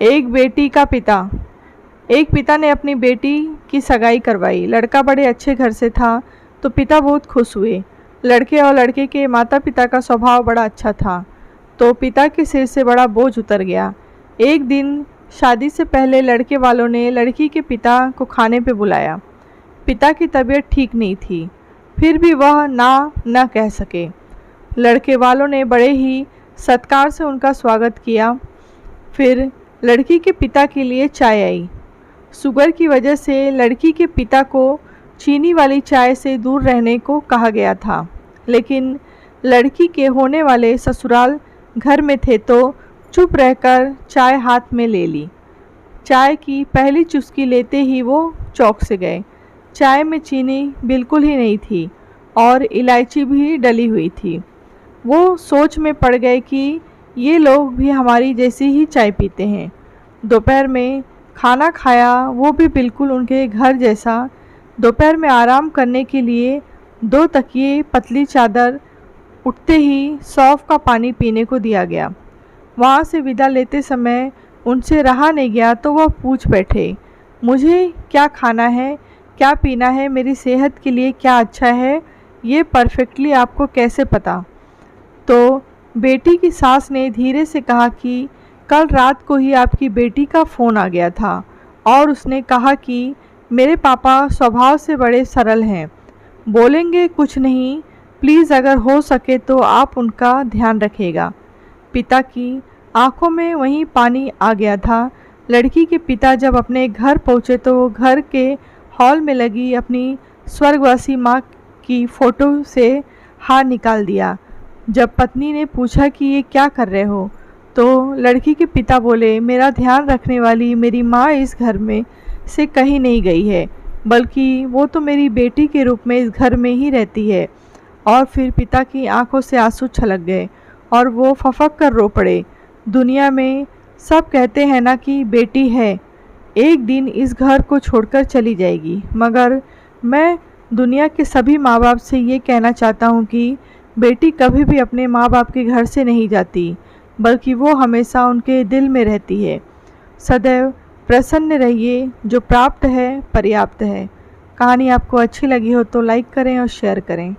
एक बेटी का पिता। एक पिता ने अपनी बेटी की सगाई करवाई। लड़का बड़े अच्छे घर से था तो पिता बहुत खुश हुए। लड़के और लड़के के माता पिता का स्वभाव बड़ा अच्छा था तो पिता के सिर से बड़ा बोझ उतर गया। एक दिन शादी से पहले लड़के वालों ने लड़की के पिता को खाने पे बुलाया। पिता की तबीयत ठीक नहीं थी, फिर भी वह ना न कह सके। लड़के वालों ने बड़े ही सत्कार से उनका स्वागत किया। फिर लड़की के पिता के लिए चाय आई। शुगर की वजह से लड़की के पिता को चीनी वाली चाय से दूर रहने को कहा गया था, लेकिन लड़की के होने वाले ससुराल घर में थे तो चुप रहकर चाय हाथ में ले ली। चाय की पहली चुस्की लेते ही वो चौंक से गए। चाय में चीनी बिल्कुल ही नहीं थी और इलायची भी डली हुई थी। वो सोच में पड़ गए कि ये लोग भी हमारी जैसी ही चाय पीते हैं। दोपहर में खाना खाया, वो भी बिल्कुल उनके घर जैसा। दोपहर में आराम करने के लिए 2 तकिए, पतली चादर, उठते ही सौंफ का पानी पीने को दिया गया। वहाँ से विदा लेते समय उनसे रहा नहीं गया तो वह पूछ बैठे, मुझे क्या खाना है, क्या पीना है, मेरी सेहत के लिए क्या अच्छा है, ये परफेक्टली आपको कैसे पता। तो बेटी की सास ने धीरे से कहा कि कल रात को ही आपकी बेटी का फ़ोन आ गया था और उसने कहा कि मेरे पापा स्वभाव से बड़े सरल हैं, बोलेंगे कुछ नहीं, प्लीज़ अगर हो सके तो आप उनका ध्यान रखिएगा। पिता की आंखों में वहीं पानी आ गया था। लड़की के पिता जब अपने घर पहुँचे तो वो घर के हॉल में लगी अपनी स्वर्गवासी माँ की फ़ोटो से हाथ निकाल दिया। जब पत्नी ने पूछा कि ये क्या कर रहे हो तो लड़की के पिता बोले, मेरा ध्यान रखने वाली मेरी माँ इस घर में से कहीं नहीं गई है, बल्कि वो तो मेरी बेटी के रूप में इस घर में ही रहती है। और फिर पिता की आंखों से आंसू छलक गए और वो फफक कर रो पड़े। दुनिया में सब कहते हैं ना कि बेटी है एक दिन इस घर को छोड़कर चली जाएगी, मगर मैं दुनिया के सभी माँ बाप से ये कहना चाहता हूँ कि बेटी कभी भी अपने माँ बाप के घर से नहीं जाती, बल्कि वो हमेशा उनके दिल में रहती है। सदैव प्रसन्न रहिए, जो प्राप्त है पर्याप्त है। कहानी आपको अच्छी लगी हो तो लाइक करें और शेयर करें।